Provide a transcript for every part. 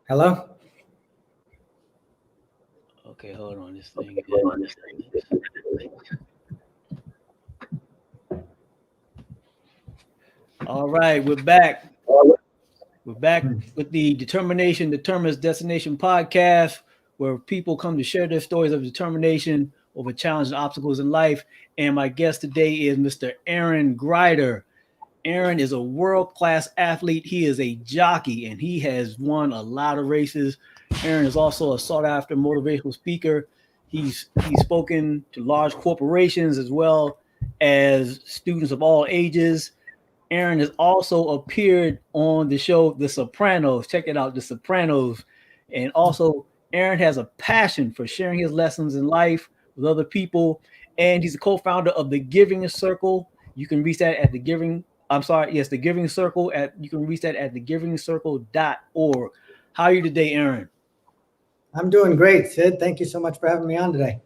Hello? Okay, hold on. This thing Hold is. on, this All right, we're back. thing. We're back with the Determination Determines Destination podcast, where people come to share their stories of determination over challenges and obstacles in life. And my guest today is Mr. Aaron Gryder. Aaron is a world class athlete. He is a jockey and he has won a lot of races. Aaron is also a sought after motivational speaker. He's spoken to large corporations as well as students of all ages. Aaron has also appeared on the show The Sopranos. Check it out, The Sopranos. And also, Aaron has a passion for sharing his lessons in life with other people. And he's a co-founder of the Giving Circle. You can reach that at the Giving. I'm sorry, yes, the Giving Circle. You can reach that at thegivingcircle.org. How are you today, Aaron? I'm doing great, Sid. Thank you so much for having me on today.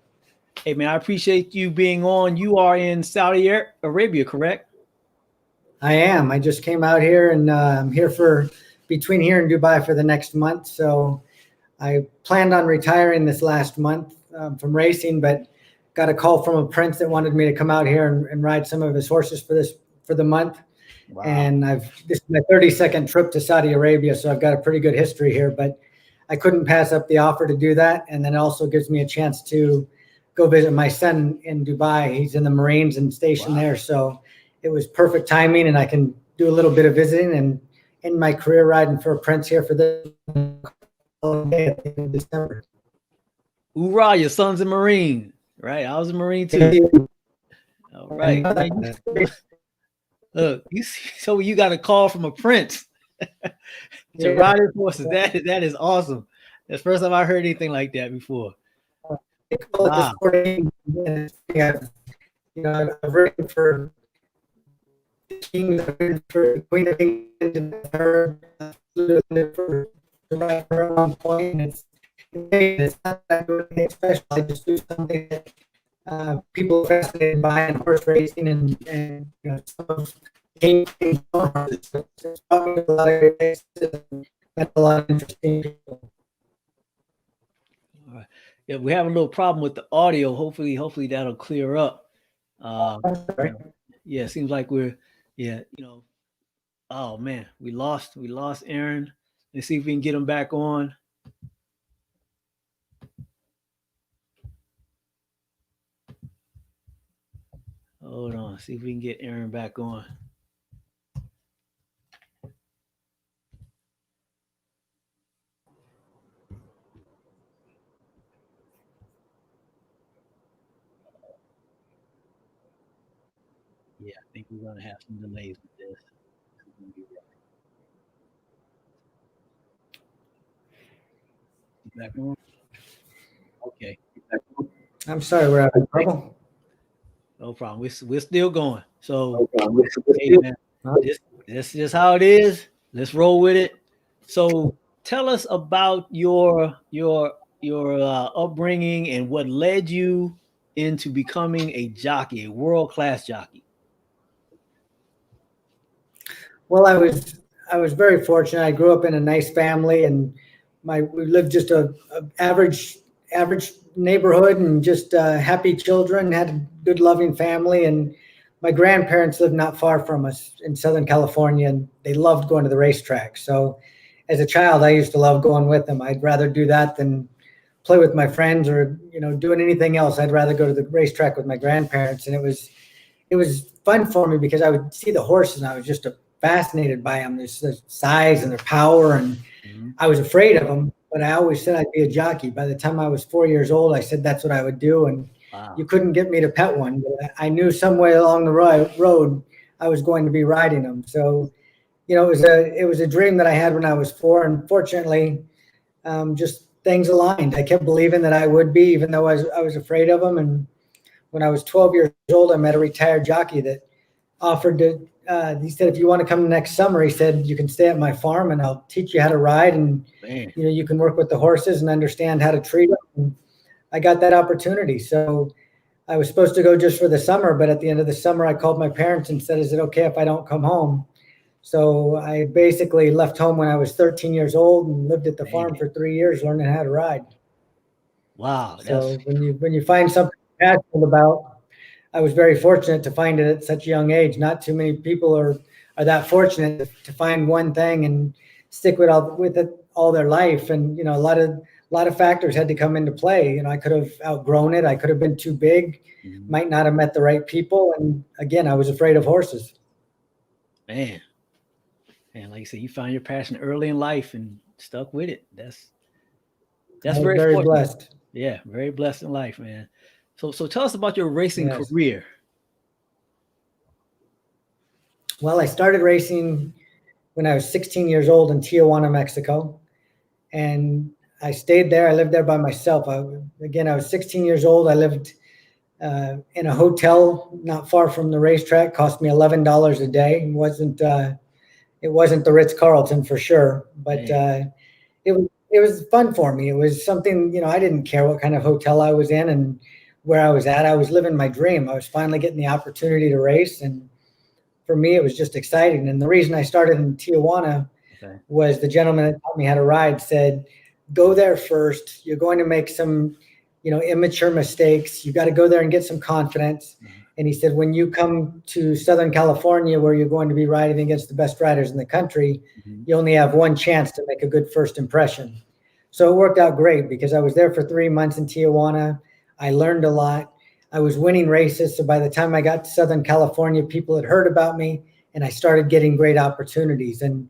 Hey man, I appreciate you being on. You are in Saudi Arabia, correct? I am. I just came out here and I'm here for between here and Dubai for the next month. So I planned on retiring this last month from racing, but got a call from a prince that wanted me to come out here and ride some of his horses for the month. Wow. And this is my 32nd trip to Saudi Arabia, so I've got a pretty good history here. But I couldn't pass up the offer to do that, and then it also gives me a chance to go visit my son in Dubai. He's in the Marines and stationed there, so it was perfect timing, and I can do a little bit of visiting and in my career riding for a prince here for this day at the end of December. Hoorah, your son's a Marine, right? I was a Marine too. All right. Man, look, so you got a call from a prince to ride his horses. That is awesome. That's the first time I heard anything like that before. Wow. I've written for the King, I've written for the Queen of England, for one point. It's not that I do anything special. I just do something that people are fascinated by in horse racing and some of it's probably a lot of places and a lot of interesting people. All right. Yeah, we have a little problem with the audio. Hopefully that'll clear up. Yeah, it seems like oh man, we lost Aaron. Let's see if we can get him back on. Hold on, see if we can get Aaron back on. Yeah, I think we're gonna have some delays with this. Back on. Okay. I'm sorry, we're having trouble. No problem. We're still going. So, Okay. hey man, this is how it is. Let's roll with it. So, tell us about your upbringing and what led you into becoming a jockey, a world class jockey. Well, I was very fortunate. I grew up in a nice family, and we lived just a average neighborhood, and just happy children. Had a good, loving family, and my grandparents lived not far from us in Southern California, and they loved going to the racetrack. So, as a child, I used to love going with them. I'd rather do that than play with my friends or doing anything else. I'd rather go to the racetrack with my grandparents, and it was fun for me because I would see the horses and I was just fascinated by them. Their size and their power, and I was afraid of them, but I always said I'd be a jockey. By the time I was 4 years old, I said that's what I would do, and Wow. you couldn't get me to pet one, but I knew some way along the road I was going to be riding them. So, it was a dream that I had when I was four, and fortunately, just things aligned. I kept believing that I would be, even though I was afraid of them. And when I was 12 years old, I met a retired jockey that offered to. He said, "If you want to come next summer," he said, "you can stay at my farm, and I'll teach you how to ride, and Man. you can work with the horses and understand how to treat them." And I got that opportunity. So I was supposed to go just for the summer, but at the end of the summer, I called my parents and said, "Is it okay if I don't come home?" So I basically left home when I was 13 years old and lived at the Man. farm for 3 years, learning how to ride. Wow. So when you find something you're passionate about, I was very fortunate to find it at such a young age. Not too many people are that fortunate to find one thing and stick with it all their life. And a lot of factors had to come into play. I could have outgrown it. I could have been too big. Might not have met the right people. And again, I was afraid of horses. Man, like you said, you found your passion early in life and stuck with it. That's very fortunate. Blessed. Yeah, very blessed in life, man. So tell us about your racing Yes. career. Well, I started racing when I was 16 years old in Tijuana, Mexico. And I stayed there. I lived there by myself. I was 16 years old. I lived in a hotel not far from the racetrack. Cost me $11 a day. It wasn't the Ritz-Carlton for sure, but it was fun for me. It was something, I didn't care what kind of hotel I was in and where I was at. I was living my dream. I was finally getting the opportunity to race, and for me, it was just exciting. And the reason I started in Tijuana was the gentleman that taught me how to ride said, go there first. You're going to make some, immature mistakes. You got to go there and get some confidence. And he said, when you come to Southern California, where you're going to be riding against the best riders in the country, you only have one chance to make a good first impression. So it worked out great because I was there for 3 months in Tijuana. I learned a lot. I was winning races. So by the time I got to Southern California, people had heard about me and I started getting great opportunities. And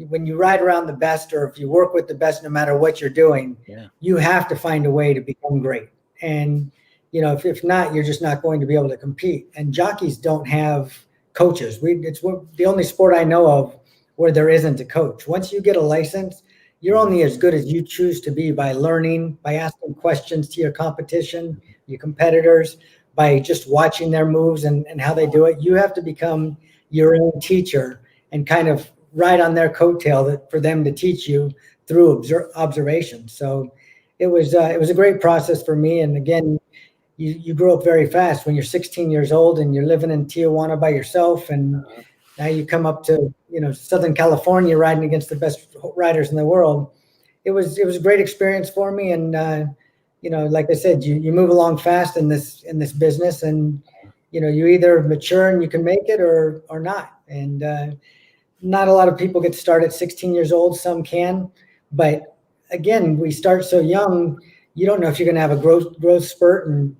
when you ride around the best, or if you work with the best, no matter what you're doing, you have to find a way to become great. And, if not, you're just not going to be able to compete. And jockeys don't have coaches. It's the only sport I know of where there isn't a coach. Once you get a license, you're only as good as you choose to be by learning, by asking questions to your competition, your competitors, by just watching their moves and how they do it. You have to become your own teacher and kind of ride on their coattail for them to teach you through observation. So it was a great process for me. And again, you grow up very fast when you're 16 years old and you're living in Tijuana by yourself. And now you come up to, Southern California riding against the best riders in the world. It was a great experience for me. And, like I said, you move along fast in this business, and, you either mature and you can make it or not. And, not a lot of people get started at 16 years old. Some can, but again, we start so young. You don't know if you're going to have a growth spurt and,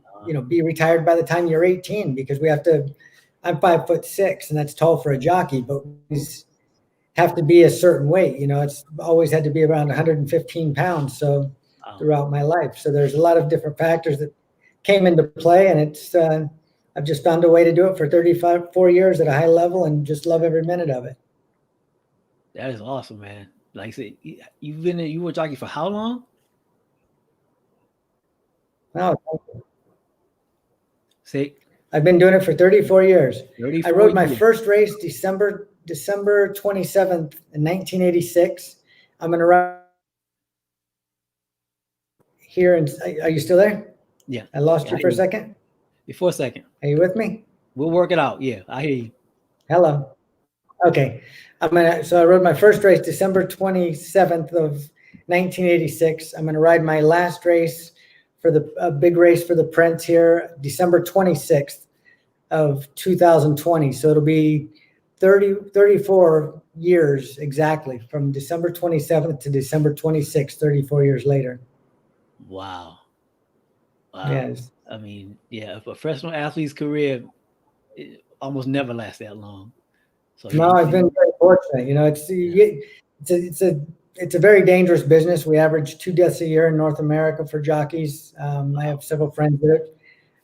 be retired by the time you're 18, because I'm 5'6", and that's tall for a jockey, but we have to be a certain weight. It's always had to be around 115 pounds. So throughout my life. So there's a lot of different factors that came into play, and I've just found a way to do it for 4 years at a high level and just love every minute of it. That is awesome, man. Like I said, you were a jockey for how long? Oh, say, I've been doing it for 34 years. 34 I rode my years. first race December 27th in 1986. I'm going to ride here. Are you still there? Yeah. I lost you for a second. For a second. Are you with me? We'll work it out. Yeah, I hear you. Hello. Okay. So I rode my first race December 27th of 1986. I'm going to ride my last race for a big race for the Prince here, December 26th of 2020. So it'll be 34 years exactly from December 27th to December 26th, 34 years later. Wow. Yes. I mean, yeah, a professional athlete's career almost never lasts that long. So no, I've been very fortunate. It's a very dangerous business. We average 2 deaths a year in North America for jockeys. I have several friends that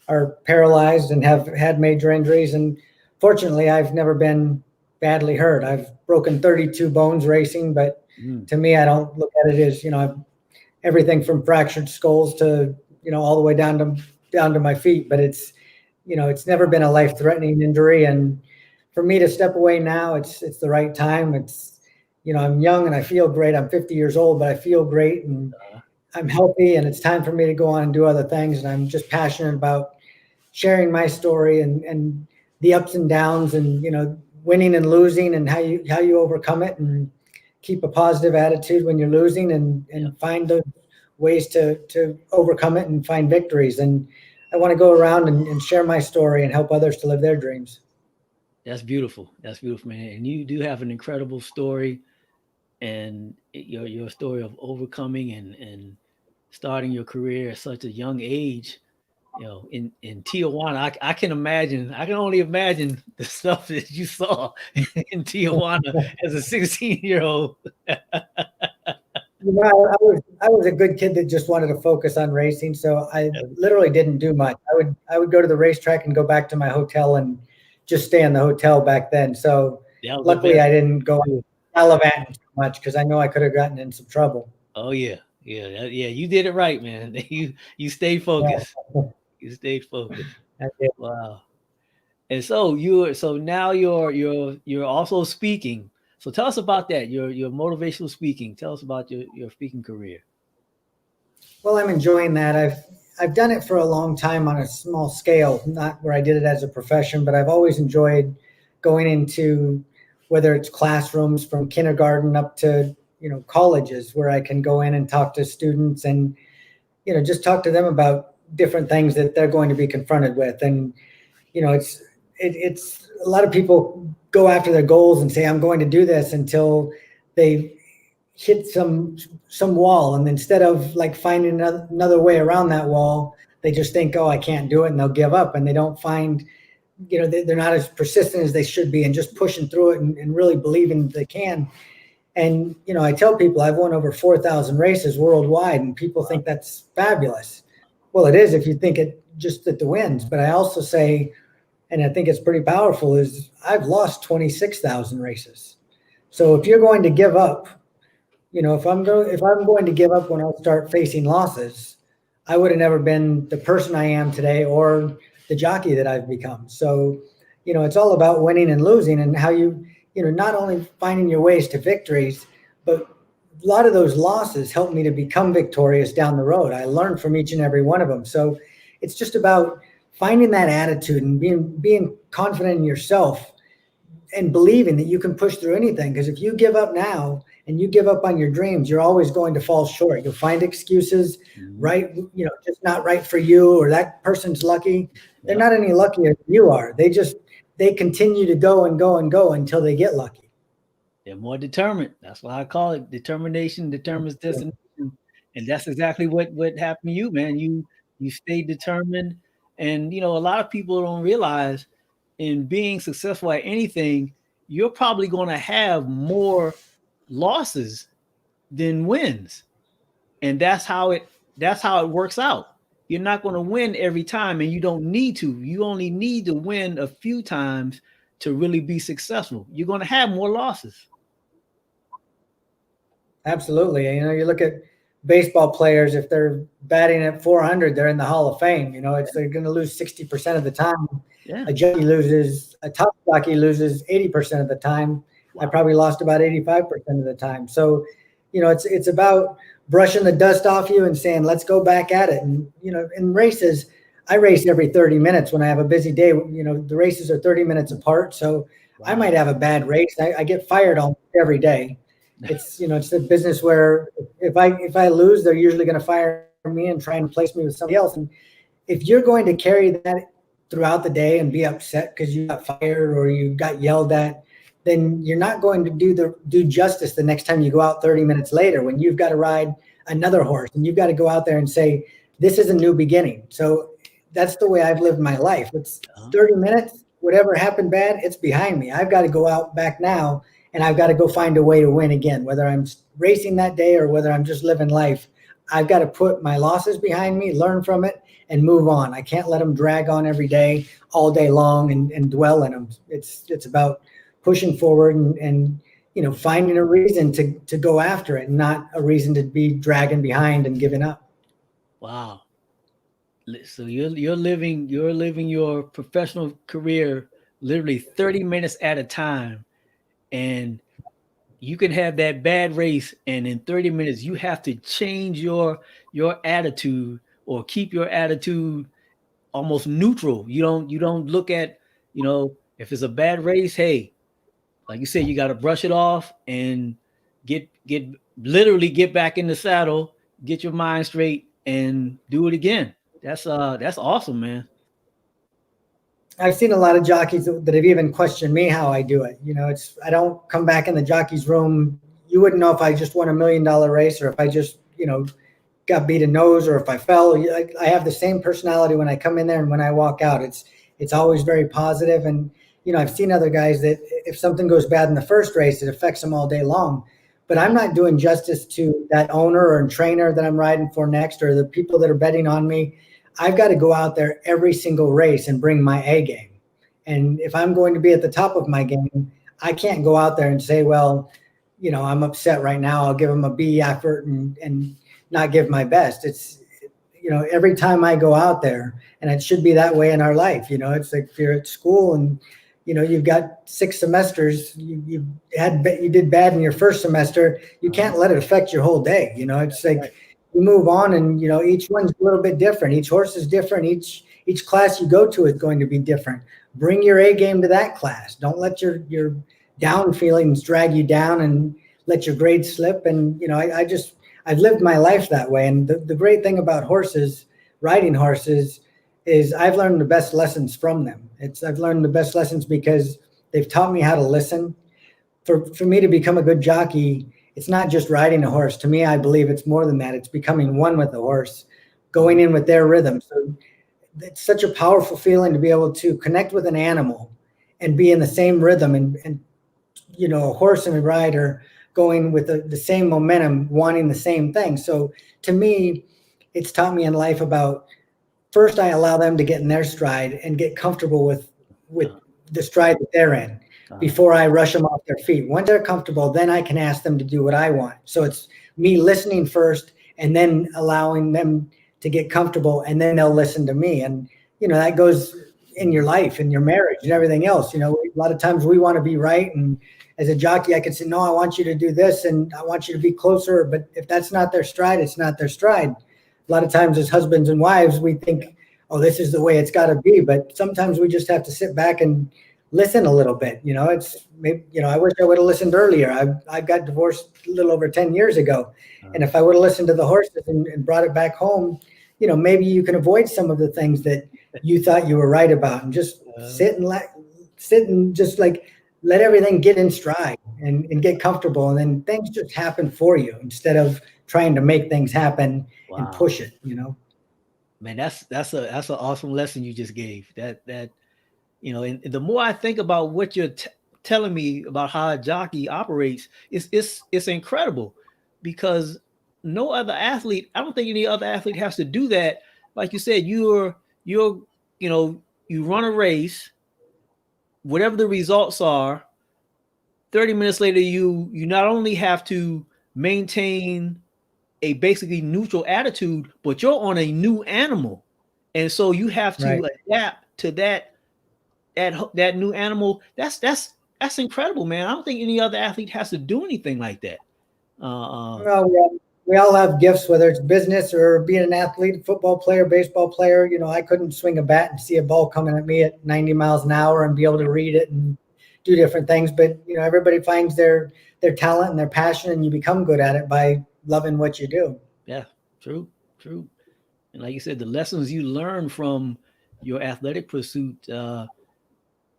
are paralyzed and have had major injuries. And fortunately, I've never been badly hurt. I've broken 32 bones racing, but to me, I don't look at it as, everything from fractured skulls to, all the way down to my feet. But it's never been a life-threatening injury. And for me to step away now, it's the right time. It's, I'm young and I feel great. I'm 50 years old, but I feel great and I'm healthy, and it's time for me to go on and do other things. And I'm just passionate about sharing my story and the ups and downs and, winning and losing and how you overcome it and keep a positive attitude when you're losing and find those ways to overcome it and find victories. And I want to go around and share my story and help others to live their dreams. That's beautiful. That's beautiful, man. And you do have an incredible story, and your story of overcoming and starting your career at such a young age. In Tijuana, I can imagine. I can only imagine the stuff that you saw in Tijuana as a 16-year-old. I was a good kid that just wanted to focus on racing, so I literally didn't do much. I would go to the racetrack and go back to my hotel and just stay in the hotel back then. So luckily, I didn't go gallivanting too much because I know I could have gotten in some trouble. Oh yeah. You did it right, man. You stayed focused. Yeah. You stayed focused. Wow. And so now you're also speaking. So tell us about that. Your motivational speaking. Tell us about your speaking career. Well, I'm enjoying that. I've done it for a long time on a small scale, not where I did it as a profession, but I've always enjoyed going into whether it's classrooms from kindergarten up to, colleges where I can go in and talk to students and, just talk to them about different things that they're going to be confronted with. And, it's a lot of people go after their goals and say, I'm going to do this until they hit some wall. And instead of like finding another way around that wall, they just think, oh, I can't do it. And they'll give up, and they don't find, they're not as persistent as they should be and just pushing through it and really believing they can. And, I tell people I've won over 4,000 races worldwide, and people think that's fabulous. Well, it is if you think it just at the wins. But I also say, and I think it's pretty powerful, is I've lost 26,000 races. So if you're going to give up, if I'm going to give up when I start facing losses, I would have never been the person I am today or the jockey that I've become. So, it's all about winning and losing, and how you not only finding your ways to victories, but a lot of those losses helped me to become victorious down the road. I learned from each and every one of them. So it's just about finding that attitude and being confident in yourself and believing that you can push through anything. Because if you give up now and you give up on your dreams, you're always going to fall short. You'll find excuses, right? Just not right for you, or that person's lucky. They're not any luckier than you are. They continue to go and go and go until they get lucky. They're more determined. That's why I call it determination determines destination. And that's exactly what happened to you, man. You stayed determined. And, a lot of people don't realize in being successful at anything, you're probably going to have more losses than wins. And that's how it works out. You're not going to win every time, and you don't need to. You only need to win a few times to really be successful. You're going to have more losses. Absolutely. You look at baseball players, if they're batting at 400, they're in the Hall of Fame. They're going to lose 60% of the time. Yeah. A top jockey loses 80% of the time. Wow. I probably lost about 85% of the time. So, it's about brushing the dust off you and saying, let's go back at it. And, in races, I race every 30 minutes when I have a busy day. The races are 30 minutes apart. So I might have a bad race. I get fired almost every day. It's, it's a business where if I lose, they're usually going to fire me and try and replace me with somebody else. And if you're going to carry that throughout the day and be upset because you got fired or you got yelled at, then you're not going to do justice the next time you go out 30 minutes later when you've got to ride another horse and you've got to go out there and say, this is a new beginning. So that's the way I've lived my life. It's 30 minutes, whatever happened bad, it's behind me. I've got to go out back now and I've got to go find a way to win again, whether I'm racing that day or whether I'm just living life. I've got to put my losses behind me, learn from it, and move on. I can't let them drag on every day, all day long, and dwell in them. It's about pushing forward and finding a reason to go after it, not a reason to be dragging behind and giving up. Wow. So you're living your professional career literally 30 minutes at a time, and you can have that bad race, and in 30 minutes you have to change your attitude or keep your attitude almost neutral. You don't look at, if it's a bad race, hey, like you said, you got to brush it off and literally get back in the saddle, get your mind straight, and do it again. That's awesome, man. I've seen a lot of jockeys that have even questioned me how I do it. I don't come back in the jockey's room. You wouldn't know if I just won $1 million race or if I just, got beat a nose or if I fell. I have the same personality when I come in there and when I walk out. It's always very positive. And, I've seen other guys that if something goes bad in the first race, it affects them all day long. But I'm not doing justice to that owner or trainer that I'm riding for next or the people that are betting on me. I've got to go out there every single race and bring my A game. And if I'm going to be at the top of my game, I can't go out there and say, well, I'm upset right now. I'll give them a B effort and not give my best. It's, every time I go out there, and it should be that way in our life. It's like if you're at school and, you've got 6 semesters, you did bad in your first semester. You can't let it affect your whole day. It's like you move on and, each one's a little bit different. Each horse is different. Each class you go to is going to be different. Bring your A game to that class. Don't let your down feelings drag you down and let your grades slip. And, I've lived my life that way. And the great thing about horses, riding horses, is I've learned the best lessons from them. I've learned the best lessons because they've taught me how to listen. For me to become a good jockey, it's not just riding a horse. To me, I believe it's more than that. It's becoming one with the horse, going in with their rhythm. So it's such a powerful feeling to be able to connect with an animal and be in the same rhythm and a horse and a rider going with the same momentum, wanting the same thing. So to me, it's taught me in life about, first, I allow them to get in their stride and get comfortable with the stride that they're in before I rush them off their feet. Once they're comfortable, then I can ask them to do what I want. So it's me listening first and then allowing them to get comfortable, and then they'll listen to me. And, that goes in your life, in your marriage and everything else. A lot of times we want to be right. And as a jockey, I could say, no, I want you to do this and I want you to be closer. But if that's not their stride, it's not their stride. A lot of times as husbands and wives, we think, oh, this is the way it's got to be. But sometimes we just have to sit back and listen a little bit. It's maybe, I wish I would have listened earlier. I got divorced a little over 10 years ago. And if I would have listened to the horses and brought it back home, maybe you can avoid some of the things that you thought you were right about, and just sit and just like let everything get in stride and get comfortable. And then things just happen for you instead of trying to make things happen and push it, Man, that's an awesome lesson you just gave. That and the more I think about what you're telling me about how a jockey operates, it's incredible, because no other athlete, I don't think any other athlete has to do that. Like you said, you run a race, whatever the results are, 30 minutes later, you not only have to maintain a basically neutral attitude, but you're on a new animal. And so you have to adapt to that new animal. That's incredible, man. I don't think any other athlete has to do anything like that. Well, we all have gifts, whether it's business or being an athlete, football player, baseball player. I couldn't swing a bat and see a ball coming at me at 90 miles an hour and be able to read it and do different things. But, everybody finds their talent and their passion, and you become good at it by loving what you do. Yeah, true. And like you said, the lessons you learn from your athletic pursuit,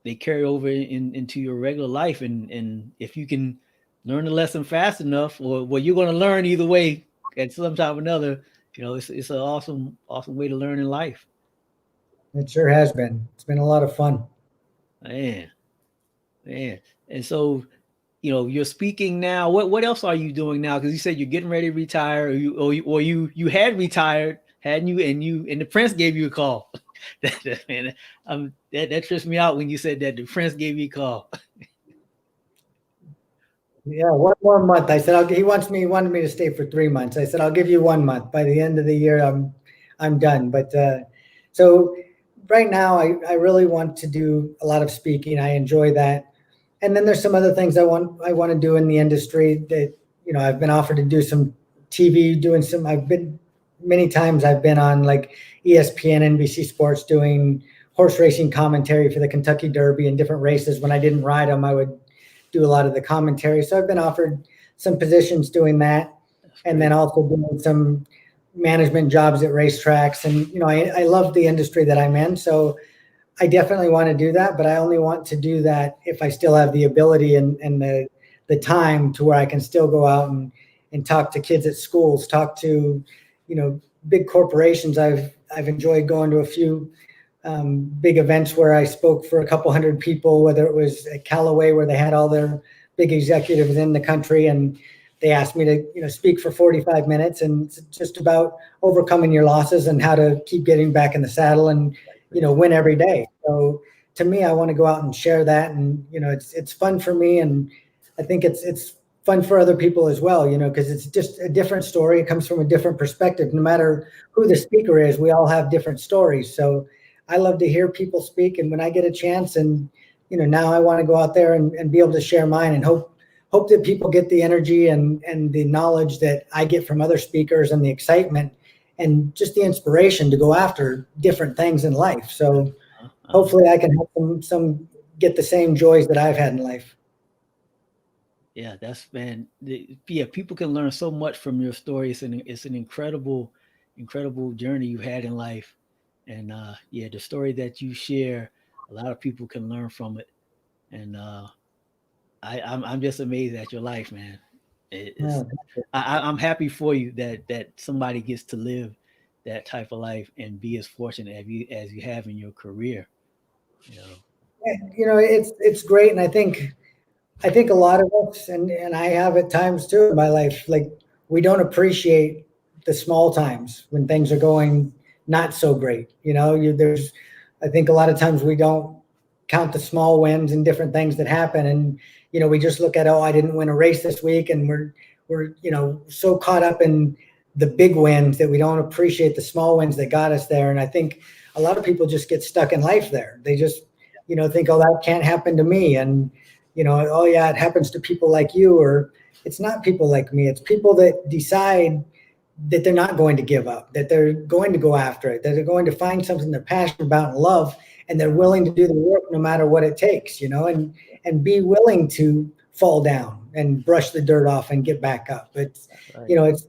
they carry over into your regular life. And if you can learn the lesson fast enough, or you're going to learn either way at some time or another, it's an awesome way to learn in life. It sure has been. It's been a lot of fun. Man. And so, you're speaking now. What else are you doing now? Because you said you're getting ready to retire, or you had retired, hadn't you? And the Prince gave you a call. That trips me out when you said that the Prince gave you a call. Yeah, 1 more month. I said he wanted me to stay for 3 months. I said I'll give you 1 month. By the end of the year, I'm done. But so right now, I really want to do a lot of speaking. I enjoy that. And then there's some other things I want to do in the industry that, I've been offered to do some TV, many times I've been on like ESPN, NBC Sports, doing horse racing commentary for the Kentucky Derby and different races. When I didn't ride them, I would do a lot of the commentary. So I've been offered some positions doing that, and then also doing some management jobs at racetracks. And, I love the industry that I'm in. So I definitely want to do that, but I only want to do that if I still have the ability and the time to where I can still go out and talk to kids at schools, talk to, big corporations. I've enjoyed going to a few big events where I spoke for a couple hundred people, whether it was at Callaway where they had all their big executives in the country, and they asked me to, speak for 45 minutes, and it's just about overcoming your losses and how to keep getting back in the saddle and, win every day. So to me, I want to go out and share that, and, it's fun for me, and I think it's fun for other people as well, because it's just a different story. It comes from a different perspective. No matter who the speaker is, we all have different stories. So I love to hear people speak, and when I get a chance, and now I want to go out there and be able to share mine, and hope that people get the energy and the knowledge that I get from other speakers, and the excitement and just the inspiration to go after different things in life. So hopefully I can help some get the same joys that I've had in life. Yeah, people can learn so much from your story. It's an incredible journey you had in life. And the story that you share, a lot of people can learn from it. And I'm just amazed at your life, man. I'm happy for you that somebody gets to live that type of life and be as fortunate as you have in your career. It's great, and I think a lot of us, and I have at times too in my life, like, we don't appreciate the small times when things are going not so great. I think a lot of times we don't count the small wins and different things that happen. And, we just look at, I didn't win a race this week. And we're so caught up in the big wins that we don't appreciate the small wins that got us there. And I think a lot of people just get stuck in life there. They just, think, that can't happen to me. And, oh yeah, it happens to people like you, or it's not people like me. It's people that decide that they're not going to give up, that they're going to go after it, that they're going to find something they're passionate about and love, and they're willing to do the work no matter what it takes, and be willing to fall down and brush the dirt off and get back up. It's, right. It's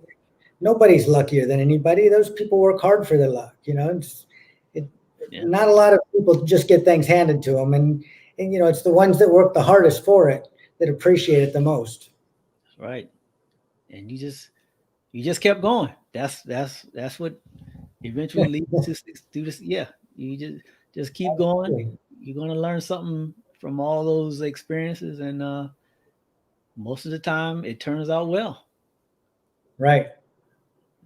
nobody's luckier than anybody. Those people work hard for their luck. Not a lot of people just get things handed to them, and it's the ones that work the hardest for it that appreciate it the most. Right. And you just kept going. That's what eventually leads to do this. Yeah. You just keep going. You're going to learn something from all those experiences. And most of the time it turns out well. Right.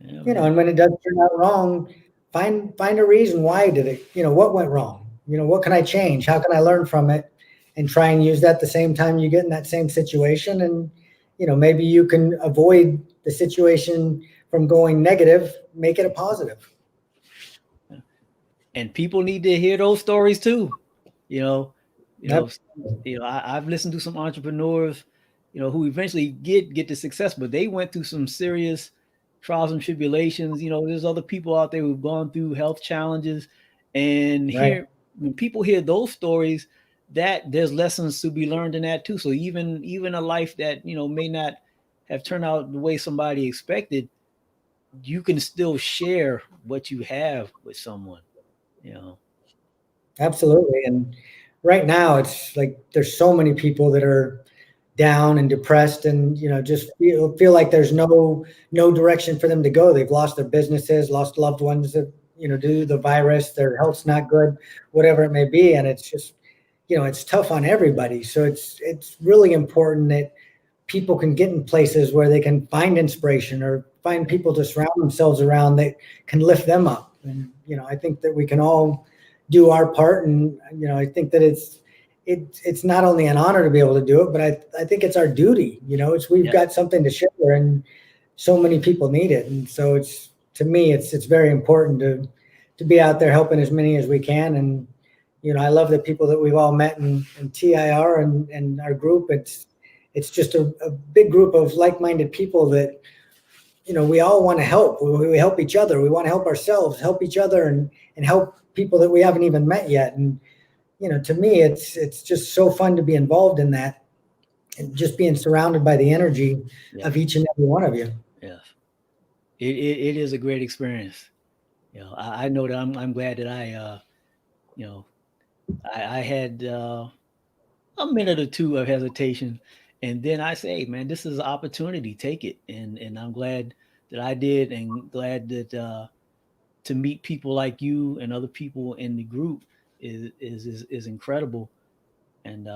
Yeah, and when it does turn out wrong, find a reason. Why did it, what went wrong? What can I change? How can I learn from it? And try and use that the same time you get in that same situation. And, maybe you can avoid the situation from going negative, make it a positive. And people need to hear those stories too. I've listened to some entrepreneurs, who eventually get to success, but they went through some serious trials and tribulations. There's other people out there who've gone through health challenges, and when people hear those stories, that there's lessons to be learned in that too. So even a life that, may not have turned out the way somebody expected, you can still share what you have with someone, Absolutely. And right now it's like, there's so many people that are down and depressed, and, just feel like there's no direction for them to go. They've lost their businesses, lost loved ones that, due to the virus, their health's not good, whatever it may be. And it's just, it's tough on everybody. So it's really important that people can get in places where they can find inspiration or find people to surround themselves around that can lift them up. And, I think that we can all do our part. And, I think that it's not only an honor to be able to do it, but I think it's our duty. We've got something to share, and so many people need it. And so to me, it's very important to be out there helping as many as we can. And, I love the people that we've all met in TIR and our group. It's just a big group of like-minded people that, we all want to help. We help each other. We want to help ourselves, help each other, and help people that we haven't even met yet. And, to me, it's just so fun to be involved in that. and just being surrounded by the energy Yeah. of each and every one of you. Yes. It is a great experience. I know that I'm glad that you know, I had a minute or two of hesitation, and then I say, "Hey, man, this is an opportunity. Take it." And I'm glad that I did, and glad that to meet people like you and other people in the group is incredible. And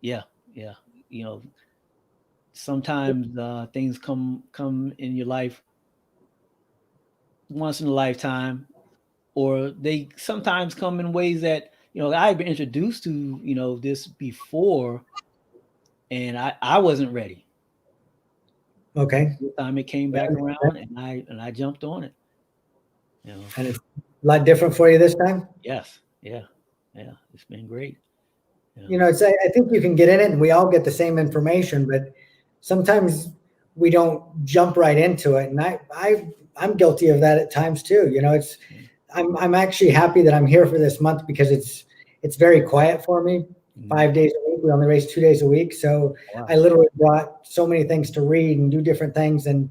yeah, yeah, you know, sometimes things come in your life once in a lifetime, or they sometimes come in ways that I've been introduced to this before, and I wasn't ready. Okay. This time it came back around, and I jumped on it. And it's a lot different for you this time. Yes, yeah, yeah, it's been great. I think you can get in it and we all get the same information, but sometimes we don't jump right into it. And I'm guilty of that at times too. I'm actually happy that I'm here for this month because it's very quiet for me. 5 days a week. We only race 2 days a week. So Wow. I literally brought so many things to read and do different things. And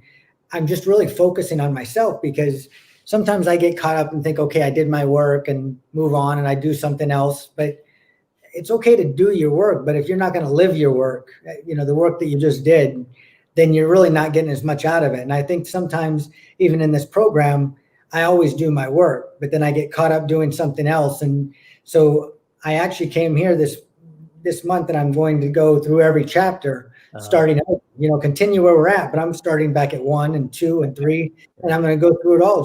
I'm just really focusing on myself because sometimes I get caught up and think, okay, I did my work and move on and I do something else. But it's okay to do your work, but if you're not going to live your work, the work that you just did, then you're really not getting as much out of it. And I think sometimes even in this program, I always do my work, but then I get caught up doing something else. And so I actually came here this month and I'm going to go through every chapter starting out, continue where we're at, but I'm starting back at 1 and 2 and 3, and I'm going to go through it all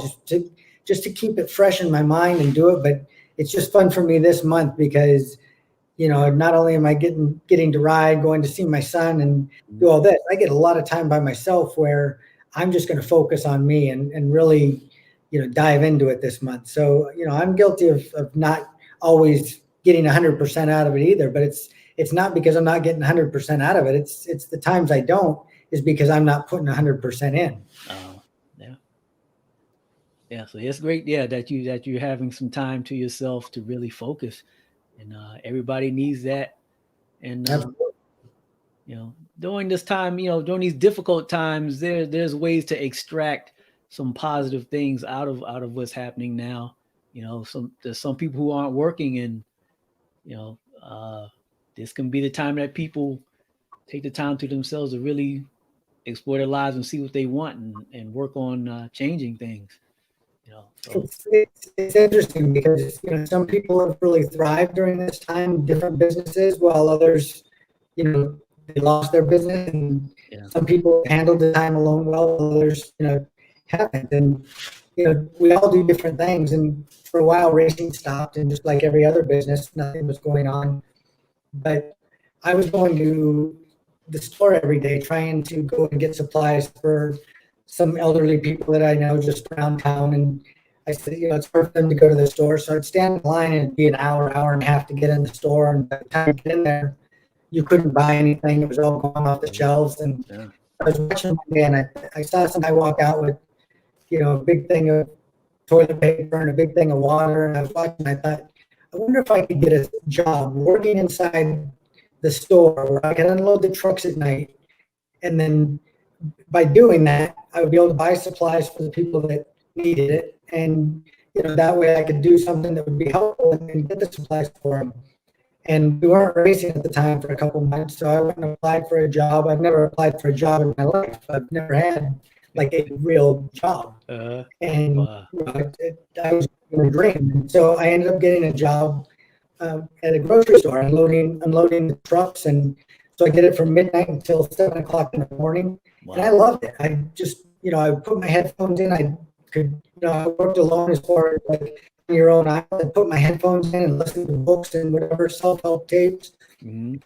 just to keep it fresh in my mind and do it. But it's just fun for me this month because not only am I getting to ride, going to see my son and do all this, I get a lot of time by myself where I'm just going to focus on me and really, dive into it this month. So, I'm guilty of not always getting 100% out of it either, but it's not because I'm not getting 100% out of it. It's the times I don't is because I'm not putting 100% in. Yeah. Yeah. So it's great. Yeah. That you're having some time to yourself to really focus. And everybody needs that. And during this time, during these difficult times, there's ways to extract some positive things out of what's happening now. There's some people who aren't working, and this can be the time that people take the time to themselves to really explore their lives and see what they want and work on changing things. So. It's interesting because some people have really thrived during this time, different businesses, while others, they lost their business, and some people handled the time alone well, others, haven't. And we all do different things. And for a while, racing stopped, and just like every other business, nothing was going on. But I was going to the store every day, trying to go and get supplies for some elderly people that I know just around town. And I said, it's for them to go to the store. So I'd stand in line and it'd be an hour and a half to get in the store. And by the time you get in there, you couldn't buy anything. It was all going off the shelves. And I was watching one day and I saw some guy walk out with, a big thing of toilet paper and a big thing of water. And I was watching, I thought, I wonder if I could get a job working inside the store where I could unload the trucks at night. And then by doing that, I would be able to buy supplies for the people that needed it. And, that way I could do something that would be helpful and get the supplies for them. And we weren't racing at the time for a couple months. So I went and applied for a job. I've never applied for a job in my life. I've never had like a real job. And Wow. I was in a dream. And so I ended up getting a job at a grocery store, unloading the trucks. And so I did it from midnight until 7 o'clock in the morning. Wow. And I loved it. I just, I put my headphones in. I could, I worked alone as far as like on your own island. I put my headphones in and listen to books and whatever self-help tapes.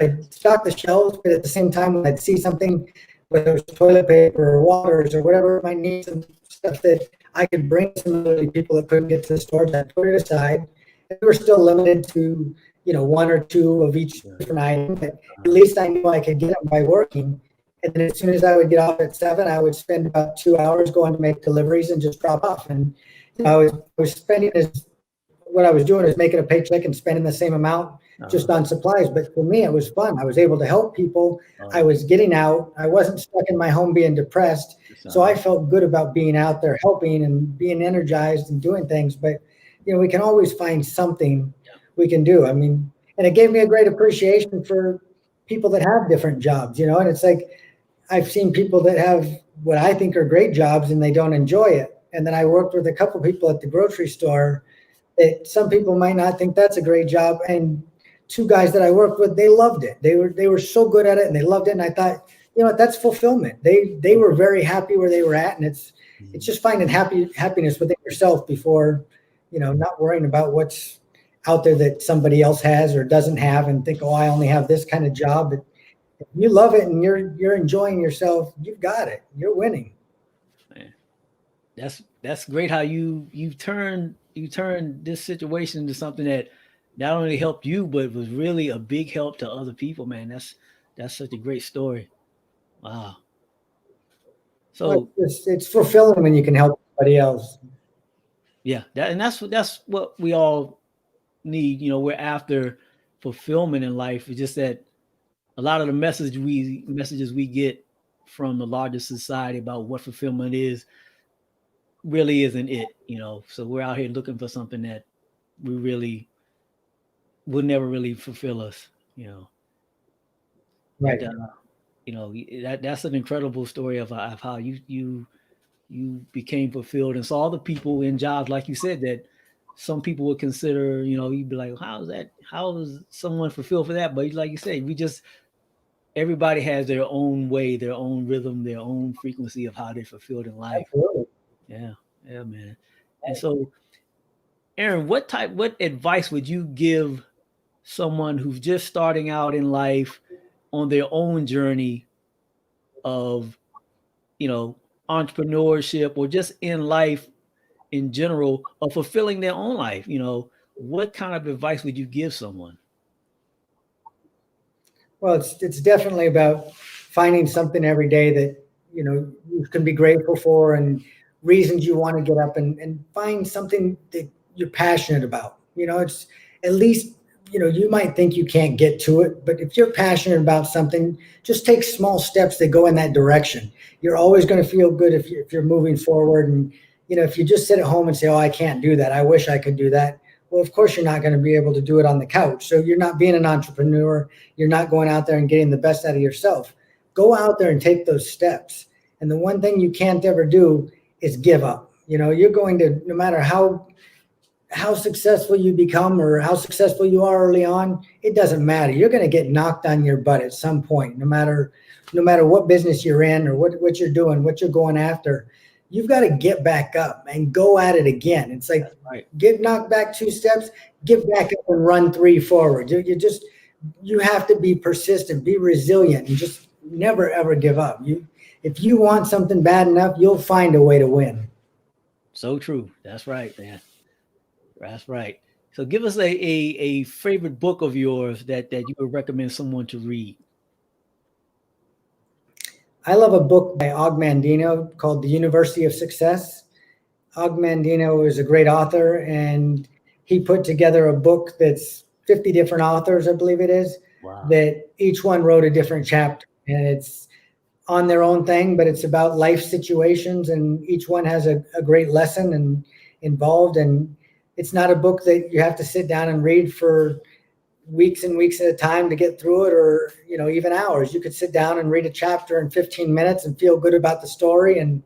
I'd stock the shelves, but at the same time, when I'd see something, whether it was toilet paper or waters or whatever it might need, some stuff that I could bring to some other people that couldn't get to the stores, I'd put it aside. And we were still limited to, 1 or 2 of each different item, but at least I knew I could get them by working. And then as soon as I would get off at 7, I would spend about 2 hours going to make deliveries and just drop off. And I was spending what I was doing is making a paycheck and spending the same amount just on supplies. But for me, it was fun. I was able to help people. I was getting out. I wasn't stuck in my home being depressed. So I felt good about being out there helping and being energized and doing things. But, we can always find something we can do. I mean, and it gave me a great appreciation for people that have different jobs, and it's like, I've seen people that have what I think are great jobs and they don't enjoy it. And then I worked with a couple of people at the grocery store that some people might not think that's a great job. And two guys that I worked with, they loved it. They were so good at it and they loved it. And I thought, that's fulfillment. They were very happy where they were at. And it's just finding happiness within yourself before, not worrying about what's out there that somebody else has or doesn't have and think, oh, I only have this kind of job. But if you love it and you're enjoying yourself, you've got it. You're winning. Man, that's great how you turn this situation into something that not only helped you, but was really a big help to other people, man. That's such a great story. Wow. So it's fulfilling when you can help somebody else. Yeah, that's what we all need. We're after fulfillment in life. It's just that a lot of the messages we get from the larger society about what fulfillment is really isn't it. So we're out here looking for something that we really will never really fulfill us. Right. That's an incredible story of how you became fulfilled and saw the people in jobs, like you said, that some people would consider, you'd be like, how is someone fulfilled for that? But like you say, everybody has their own way, their own rhythm, their own frequency of how they're fulfilled in life. Absolutely. Yeah, man. And so, Aaron, what advice would you give someone who's just starting out in life on their own journey of, entrepreneurship or just in life in general of fulfilling their own life? What kind of advice would you give someone? Well, it's definitely about finding something every day that, you can be grateful for and reasons you want to get up and find something that you're passionate about. It's at least, you might think you can't get to it, but if you're passionate about something, just take small steps that go in that direction. You're always going to feel good if you're moving forward. And, if you just sit at home and say, oh, I can't do that, I wish I could do that. Well, of course, you're not going to be able to do it on the couch. So you're not being an entrepreneur. You're not going out there and getting the best out of yourself. Go out there and take those steps. And the one thing you can't ever do is give up. You're going to, no matter how successful you become or how successful you are early on, it doesn't matter. You're going to get knocked on your butt at some point, no matter what business you're in or what you're doing, what you're going after. You've got to get back up and go at it again. It's like, get knocked back 2 steps, get back up and run 3 forward. You have to be persistent, be resilient, and just never, ever give up. If you want something bad enough, you'll find a way to win. So true. That's right, man. That's right. So give us a favorite book of yours that you would recommend someone to read. I love a book by Og Mandino called The University of Success. Og Mandino is a great author, and he put together a book that's 50 different authors, I believe it is, that each one wrote a different chapter. And it's on their own thing, but it's about life situations, and each one has a great lesson and involved. And it's not a book that you have to sit down and read for weeks and weeks at a time to get through it, or even hours. You could sit down and read a chapter in 15 minutes and feel good about the story. And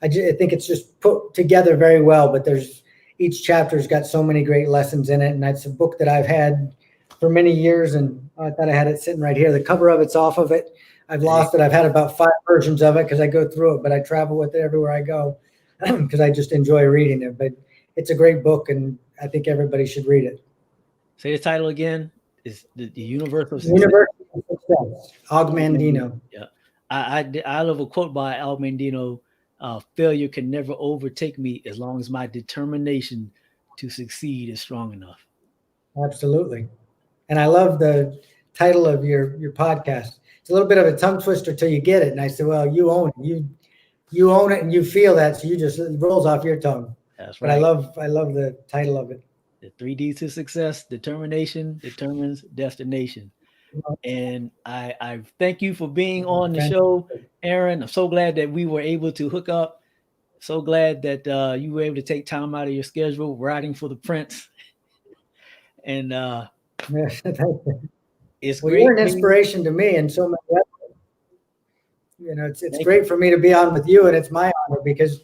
I think it's just put together very well. But each chapter's got so many great lessons in it, and that's a book that I've had for many years. And I thought I had it sitting right here. The cover of it's off of it. I've lost it. I've had about 5 versions of it because I go through it, but I travel with it everywhere I go because I just enjoy reading it. But it's a great book, and I think everybody should read it. Say the title again. Is the University of Success. Og Mandino. Yeah, I love a quote by Og Mandino. Failure can never overtake me as long as my determination to succeed is strong enough. Absolutely. And I love the title of your podcast. It's a little bit of a tongue twister till you get it. And I said, well, you own it. You own it and you feel that. So it rolls off your tongue. That's right. But I love the title of it. The 3 Ds to success: determination determines destination. And I thank you for being on the show, Aaron. I'm so glad that we were able to hook up. So glad that you were able to take time out of your schedule writing for the Prince. And it's Well, great. you're an inspiration to me and so many others. You know, it's great for me to be on with you, and it's my honor because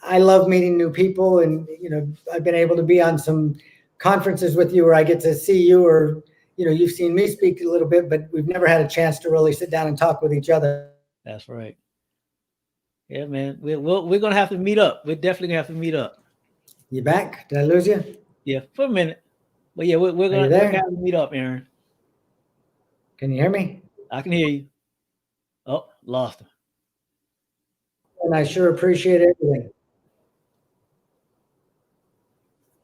I love meeting new people. And, you know, I've been able to be on some conferences with you where I get to see you, or, you know, you've seen me speak a little bit, but we've never had a chance to really sit down and talk with each other. That's right. Yeah, man. We're going to have to meet up. We're definitely going to have to meet up. You back? Did I lose you? Yeah, for a minute. But yeah, we're going to have to meet up, Aaron. Can you hear me? I can hear you. Oh, lost him. And I sure appreciate everything.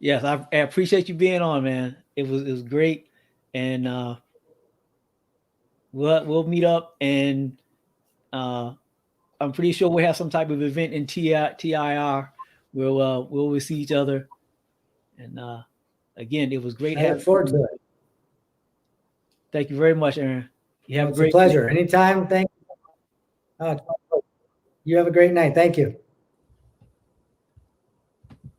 Yes, I appreciate you being on, man. It was great, and we'll meet up, and I'm pretty sure we'll have some type of event in TIR where we'll see each other. And again, it was great having you. I look forward to it. Thank you very much, Aaron. You have a great pleasure. Day. Anytime. Thank you. You have a great night. Thank you.